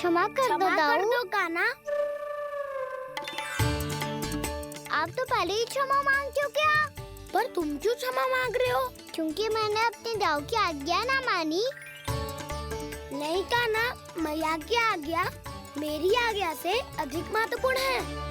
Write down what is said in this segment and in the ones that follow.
क्षमा कर दो कान्हा। आप तो पहले ही क्षमा मांगते हो क्या? पर तुम क्यों क्षमा मांग रहे हो? क्योंकि मैंने अपने दाऊ की आज्ञा ना मानी। नहीं कान्हा, मैया की आज्ञा मेरी आज्ञा से अधिक महत्वपूर्ण है।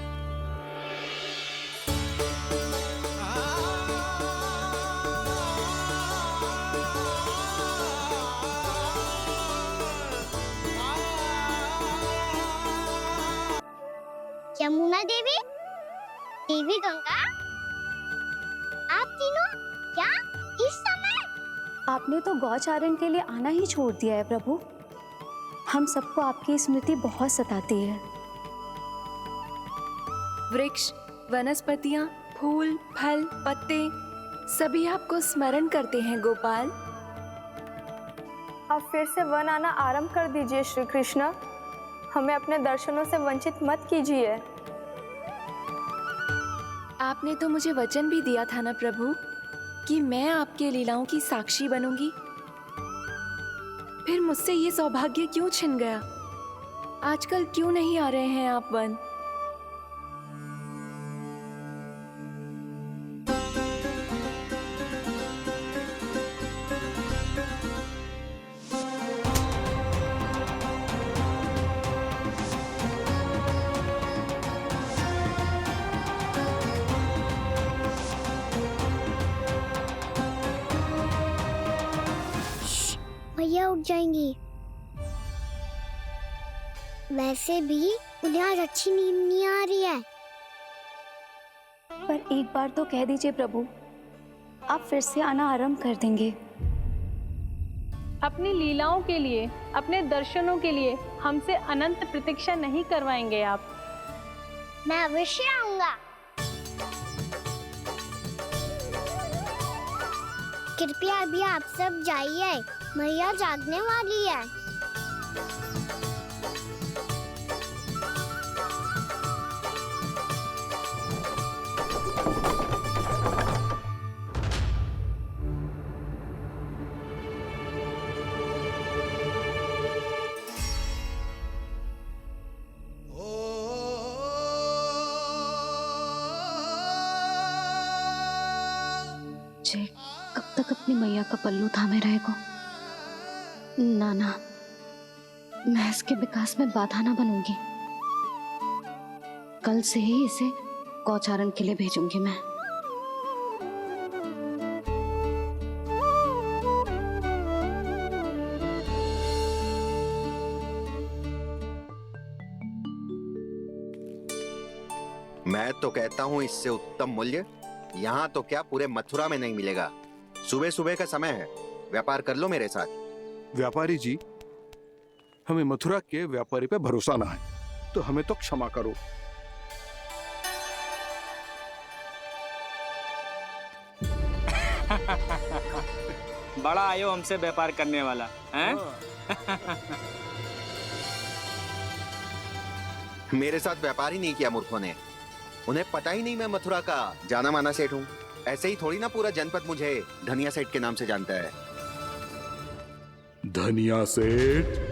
यमुना देवी, देवी गंगा, आप तीनों क्या इस समय? आपने तो गौचारण के लिए आना ही छोड़ दिया है प्रभु। हम सबको आपकी स्मृति बहुत सताती है। वृक्ष, वनस्पतियां, फूल, फल, पत्ते सभी आपको स्मरण करते हैं गोपाल। अब फिर से वन आना आरंभ कर दीजिए श्री कृष्ण। हमें अपने दर्शनों से वंचित मत कीजिए। आपने तो मुझे वचन भी दिया था ना प्रभु कि मैं आपके लीलाओं की साक्षी बनूंगी। फिर मुझसे ये सौभाग्य क्यों छिन गया? आजकल क्यों नहीं आ रहे हैं आप वन? भैया उठ जाएंगी। वैसे भी उन्हें आज अच्छी नींद नहीं आ रही है। पर एक बार तो कह दीजिए प्रभु, आप फिर से आना आरंभ कर देंगे। अपनी लीलाओं के लिए, अपने दर्शनों के लिए हमसे अनंत प्रतीक्षा नहीं करवाएंगे आप? मैं अवश्य आऊंगा। कृपया अभी आप सब जाइए, मैया जागने वाली है। जे कब तक अपनी मैया का पल्लू थामे रहेगा? ना, मैं इसके विकास में बाधा ना बनूंगी। कल से ही इसे गौचारण के लिए भेजूंगी मैं। मैं तो कहता हूँ इससे उत्तम मूल्य यहाँ तो क्या पूरे मथुरा में नहीं मिलेगा। सुबह सुबह का समय है, व्यापार कर लो मेरे साथ। व्यापारी जी, हमें मथुरा के व्यापारी पे भरोसा ना है, तो हमें तो क्षमा करो। बड़ा आयो हमसे व्यापार करने वाला हैं? मेरे साथ व्यापार ही नहीं किया मूर्खों ने। उन्हें पता ही नहीं मैं मथुरा का जाना माना सेठ हूँ। ऐसे ही थोड़ी ना पूरा जनपद मुझे धनिया सेठ के नाम से जानता है। धनिया सेठ?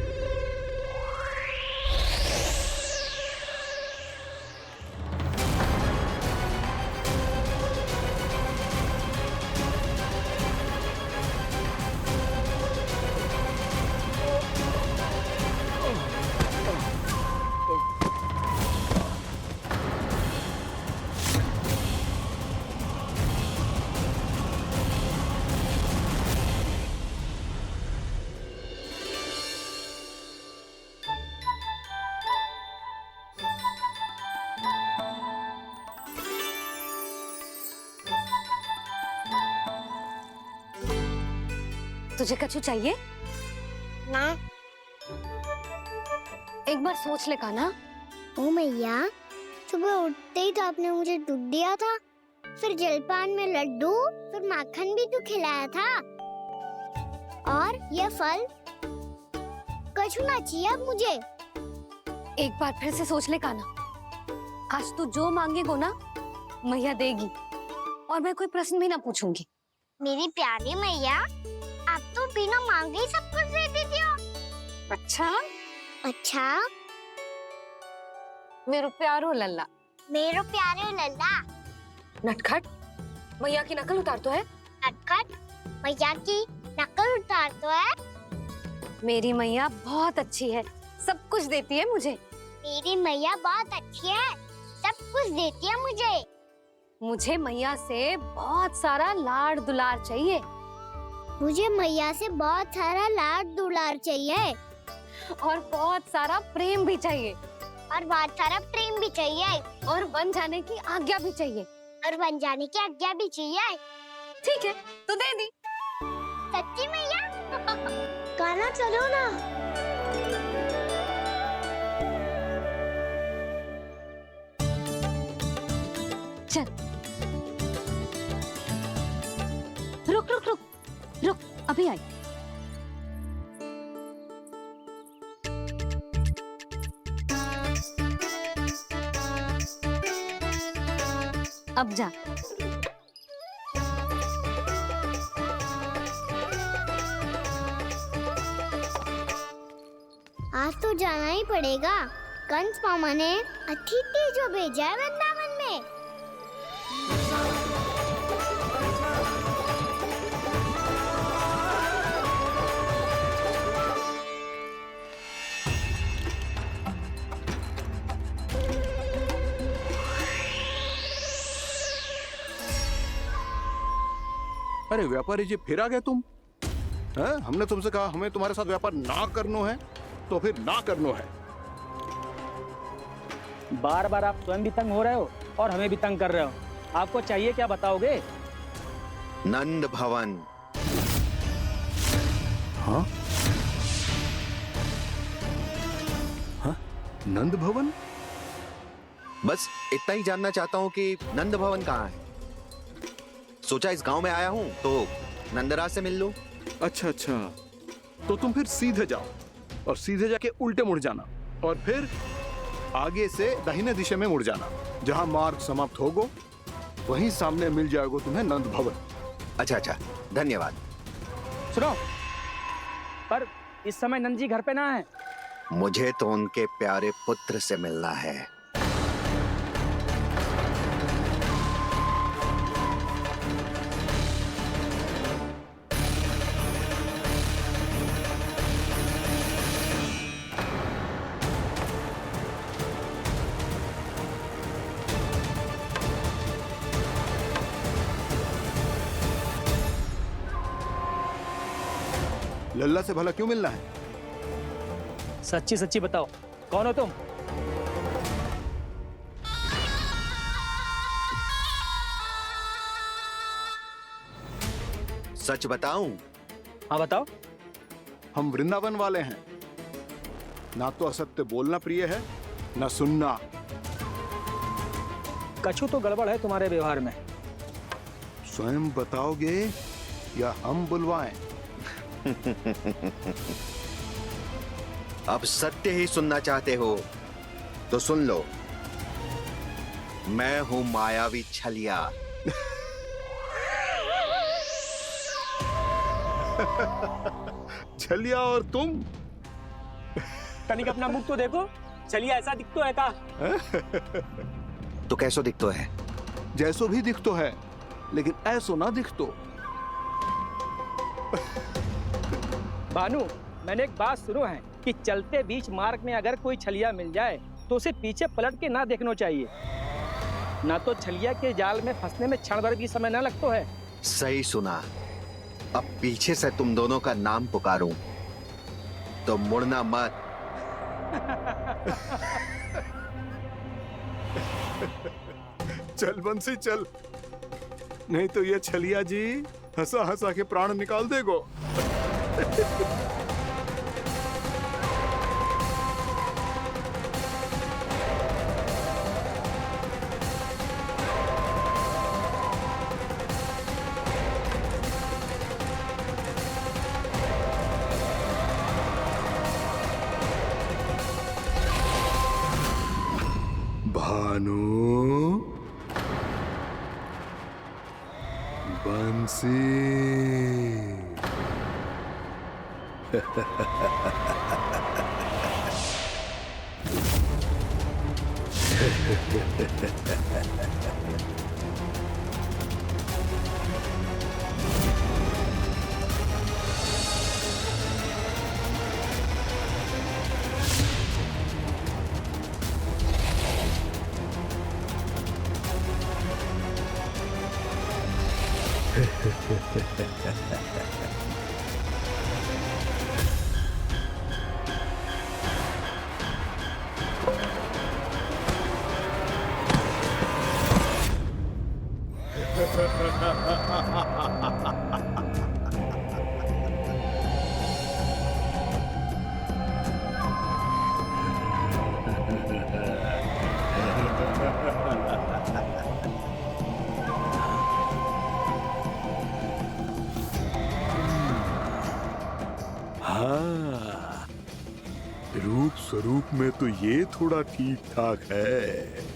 तुझे कछु चाहिए? ना। एक बार सोच ले कान्हा। ओ मैया, सुबह उठते ही तो आपने मुझे दूध दिया था, फिर जलपान में लड्डू, फिर माखन भी तो खिलाया था। और ये फल कछु ना चाहिए अब मुझे। एक बार फिर से सोच ले कान्हा। आज तू जो मांगेगो ना, मैया देगी, और मैं कोई प्रश्न भी ना पूछूंगी। मेरी प्यारी मैया, आप तो बिना मांगे ही सब कुछ दे देती हो। अच्छा, अच्छा, मेरो प्यारो लल्ला। मेरो प्यारे लल्ला। नटखट, मैया की नकल उतार तो है। नटखट, मैया की नकल उतार तो है। मेरी मैया बहुत अच्छी है, सब कुछ देती है मुझे। मेरी मैया बहुत अच्छी है, सब कुछ देती है मुझे। मुझे मैया से बहुत सारा लाड़ दुलार चाहिए। मुझे मैया से बहुत सारा लाड दुलार चाहिए और बहुत सारा प्रेम भी चाहिए। और बहुत सारा प्रेम भी चाहिए और बन जाने की आज्ञा भी चाहिए। और बन जाने की आज्ञा भी चाहिए। ठीक है, तो दे दी। सच्ची मैया? गाना चलो ना। चल, रुक रुक रुक रुक, अभी आई। अब जा। आज तो जाना ही पड़ेगा। कंस मामा ने अतिथि जो भेजा है वृंदावन में। अरे व्यापारी जी, फिर आ गए तुम? हैं? हमने तुमसे कहा हमें तुम्हारे साथ व्यापार ना करनो है, तो फिर ना करनो है। बार बार आप स्वयं भी तंग हो रहे हो और हमें भी तंग कर रहे हो। आपको चाहिए क्या बताओगे? नंद भवन। हाँ? हाँ? नंद भवन? बस इतना ही जानना चाहता हूँ कि नंद भवन कहाँ है। सोचा इस गांव में आया हूँ तो नंदराज से मिल लूं। अच्छा अच्छा, तो तुम फिर सीधे जाओ और सीधे जाके उल्टे मुड़ जाना और फिर आगे से दाहिने दिशा में मुड़ जाना। जहां मार्ग समाप्त होगो वहीं सामने मिल जाएगा तुम्हें नंद भवन। अच्छा अच्छा, धन्यवाद। सुनो, पर इस समय नंद जी घर पे ना है। मुझे तो उनके प्यारे पुत्र से मिलना है। लल्ला से भला क्यों मिलना है? सच्ची सच्ची बताओ, कौन हो तुम? सच बताऊं? हाँ बताओ। हम वृंदावन वाले हैं। ना तो असत्य बोलना प्रिय है, ना सुनना। कछु तो गड़बड़ है तुम्हारे व्यवहार में। स्वयं बताओगे या हम बुलवाएं? अब सत्य ही सुनना चाहते हो तो सुन लो। मैं हूं मायावी छलिया। छलिया और तुम? तनिक अपना मुख तो देखो, चलिए ऐसा दिखतो है का? तो कैसो दिखतो है? जैसो भी दिखतो है, लेकिन ऐसो ना दिखतो। भानु, मैंने एक बात सुनो है कि चलते बीच मार्ग में अगर कोई छलिया मिल जाए तो उसे पीछे पलट के ना देखना चाहिए। ना तो छलिया के जाल में फंसने में क्षण भर भी समय ना लगता है। सही सुना। अब पीछे से तुम दोनों का नाम पुकारूं तो मुड़ना मत। चल बंसी चल, नहीं तो ये छलिया जी हंसा हंसा के प्राण निकाल देगो। भानु, बंसी। हाँ, रूप स्वरूप में तो ये थोड़ा ठीक ठाक है।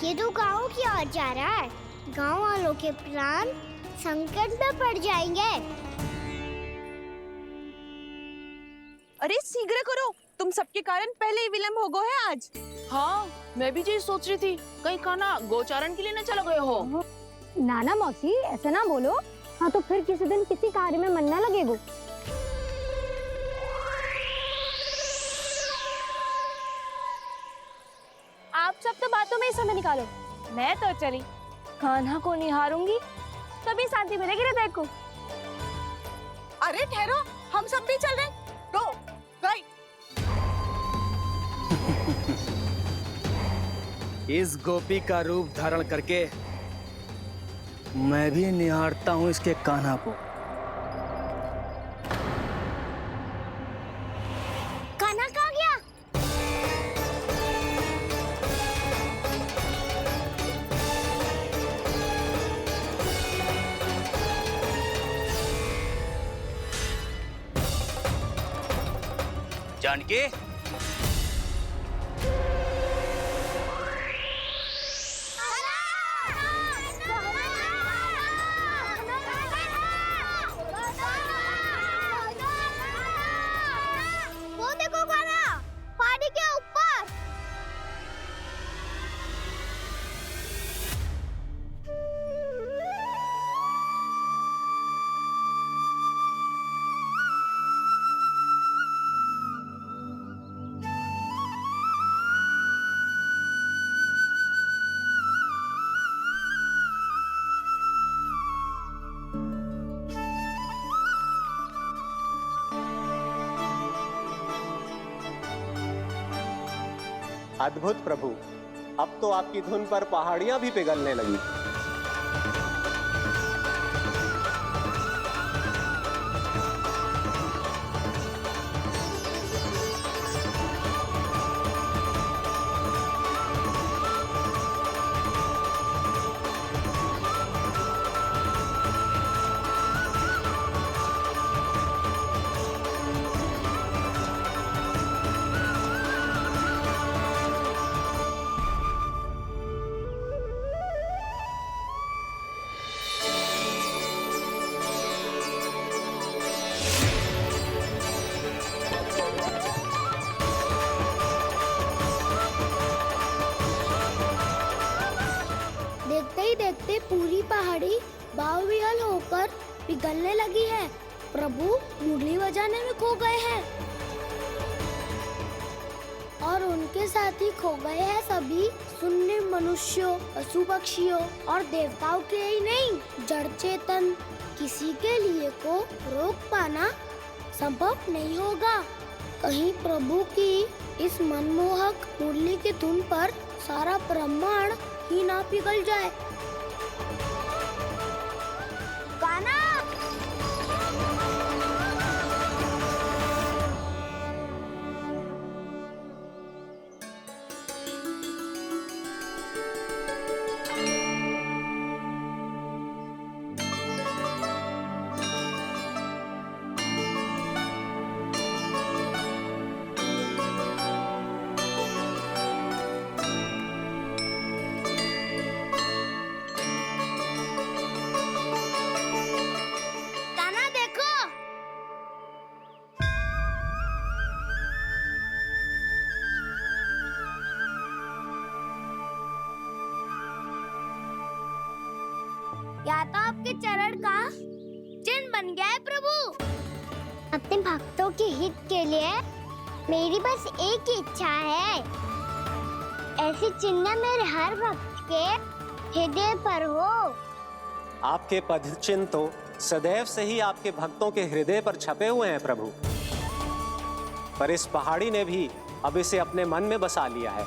ये तो गाँव की ओर जा रहा है। गाँव वालों के प्राण संकट में पड़ जाएंगे। अरे शीघ्र करो, तुम सबके कारण पहले ही विलंब हो गए है आज। हाँ, मैं भी यही सोच रही थी, कहीं खाना गोचारण के लिए न चले गए हो। नाना मौसी ऐसा ना बोलो। हाँ तो फिर किसी दिन किसी कार्य में मन ना लगेगा। आप सब तो बातों में ही समय निकालो। मैं तो चली कान्हा को निहारूंगी, तभी शांति मिलेगी हृदय को। अरे ठहरो, हम सब भी चल रहे। तो गई। इस गोपी का रूप धारण करके मैं भी निहारता हूँ इसके कान्हा को। कान्हा कहाँ गया? जानकी, वो देखो कान्हा, पहाड़ी के ऊपर। अद्भुत प्रभु, अब तो आपकी धुन पर पहाड़ियां भी पिघलने लगी। देखते ही देखते पूरी पहाड़ी बावरियल होकर पिघलने लगी है। प्रभु मुरली बजाने में खो गए हैं और उनके साथ ही खो गए हैं सभी सुनने मनुष्यों, पशु पक्षियों और देवताओं के ही नहीं, जड़ चेतन किसी के लिए को रोक पाना संभव नहीं होगा। कहीं प्रभु की इस मनमोहक मुरली की धुन पर सारा ब्रह्मांड ही ना पिघल जाए। गाना या तो आपके चरण का चिन्ह बन गया है प्रभु। अपने भक्तों के हित के लिए मेरी बस एक ही इच्छा है, ऐसी चिन्ह मेरे हर भक्त के हृदय पर हो। आपके पद चिन्ह तो सदैव से ही आपके भक्तों के हृदय पर छपे हुए हैं प्रभु, पर इस पहाड़ी ने भी अब इसे अपने मन में बसा लिया है।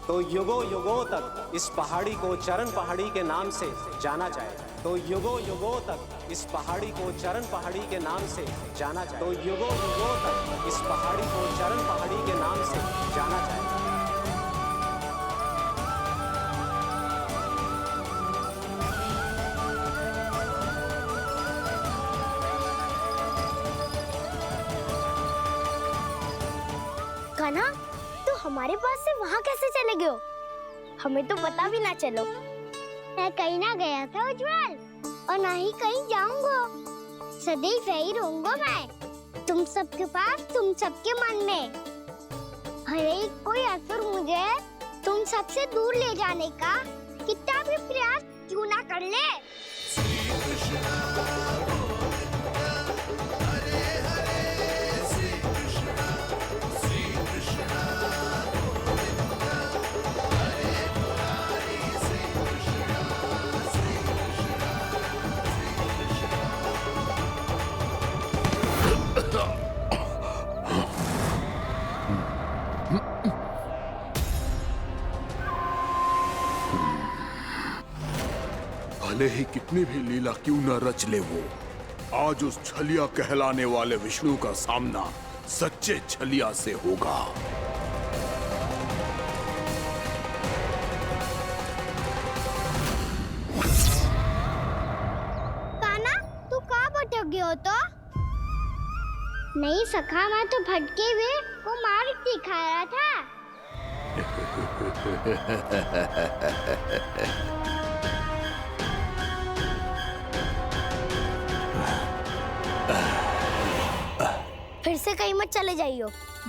तो युगों युगों तक इस पहाड़ी को चरण पहाड़ी के नाम से जाना जाएगा। तो युगों युगों तक इस पहाड़ी को चरण पहाड़ी के नाम से जाना जाएगा। तो युगों युगों तक इस पहाड़ी को चरण पहाड़ी के नाम से जाना जाएगा। कान्हा, तू हमारे पास से वहाँ कैसे चले गए हो? हमें तो पता भी ना चलो। मैं कहीं ना गया था उज्जवल, और ना ही कहीं जाऊंगा। सदैव यही रहूंगा मैं, तुम सबके पास, तुम सबके मन में। हर एक कोई असुर मुझे तुम सबसे दूर ले जाने का कितना भी प्रयास क्यों ना कर ले। भले ही कितनी भी लीला क्यों न रच ले वो, आज उस छलिया कहलाने वाले विष्णु का सामना सच्चे छलिया से होगा। कान्हा, तू कहाँ भटक गए हो तो? नहीं सखा, मैं तो भटके हुए को मार्ग दिखा रहा था। फिर से कहीं मत चले जाइयो,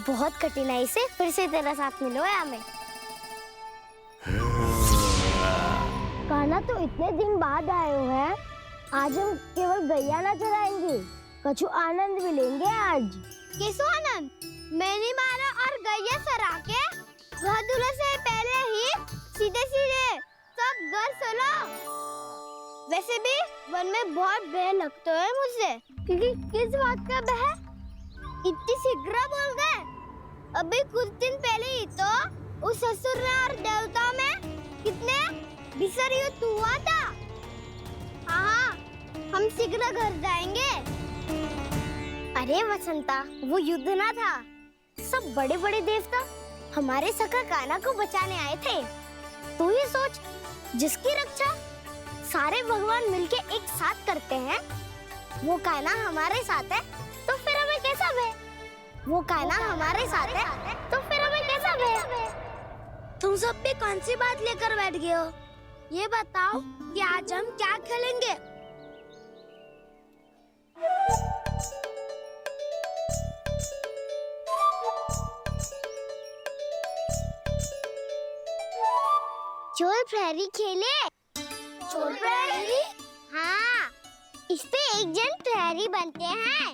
बहुत कठिनाई से फिर से तेरा साथ मिलो है हमें। कान्हा, तो इतने दिन बाद आए हो हैं, आज हम केवल गैया ना चराएंगे, कछु आनंद भी लेंगे आज। किसो आनंद? मैंने मारा और गैया चरा के घर दूल्हे से पहले ही सीधे सीधे सब घर सोलो। वैसे भी वन में बहुत भय लगता है मुझे, क्योंकि किस बात का भय? इतनी शीघ्र बोल गए। अभी कुछ दिन पहले ही तो उस असुर और देवता में कितने भीषण युद्ध हुआ था। हाँ, हम शीघ्र घर जाएंगे। अरे वसंता, वो युद्ध ना था, सब बड़े बड़े देवता हमारे सखा कान्हा को बचाने आए थे। तू ही सोच, जिसकी रक्षा सारे भगवान मिलके एक साथ करते हैं, वो कान्हा हमारे साथ है, तो फिर हमें कैसा भय? वो कान्हा हमारे साथ है, तो फिर हमें कैसा भय? तुम सब भी कौन सी बात लेकर बैठ गए हो? ये बताओ कि आज हम क्या खेलेंगे? चोर प्रहरी खेले? चोर प्रहरी? हाँ, इस पे एक जन प्रहरी बनते हैं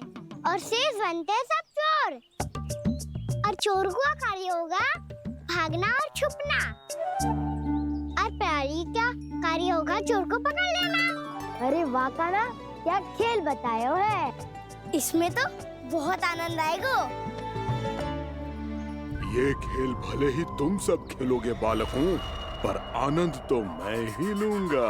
और शेष बनते हैं सब चोर। और चोर का कार्य होगा भागना और छुपना, और प्रहरी का कार्य होगा चोर को पकड़ लेना। अरे वाह कान्हा, क्या खेल बताया है। इसमें तो बहुत आनंद आएगा। ये खेल भले ही तुम सब खेलोगे बालकों, पर आनंद तो मैं ही लूंगा।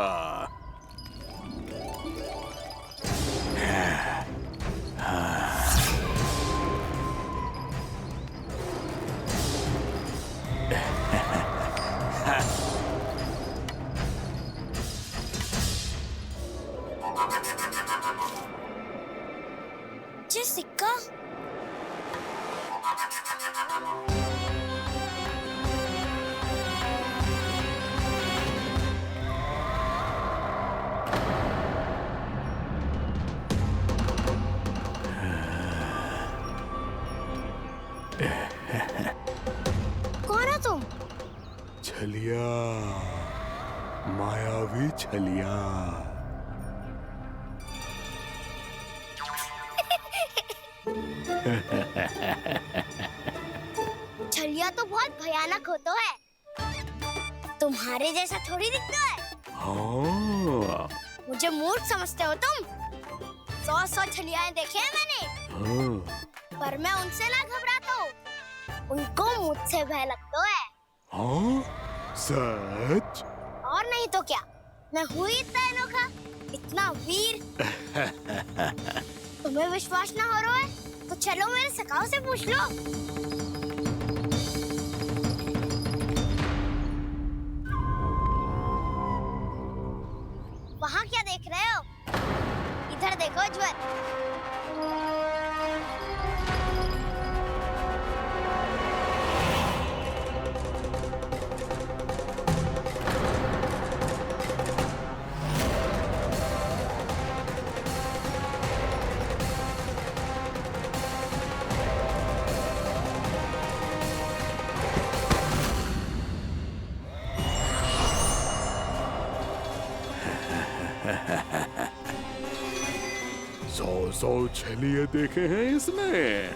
जी सिक्का। छलिया, मायावी छलिया। छलिया तो बहुत भयानक होता है, तुम्हारे जैसा थोड़ी दिखता है। हाँ। मुझे मूर्ख समझते हो तुम? 100 छलियाएं देखे हैं मैंने, हाँ। पर मैं उनसे ना घबराता हूँ, उनको मुझसे भय लगता है। हाँ? सच? और नहीं तो क्या, मैं हूँ ही इतना अनोखा, इतना वीर। तुम्हें विश्वास ना हो रहा है तो चलो मेरे सखाओ से पूछ लो। वहाँ क्या देख रहे हो? इधर देखो ज्वर। सौ छलिए देखे हैं इसने।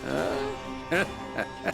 हाँ?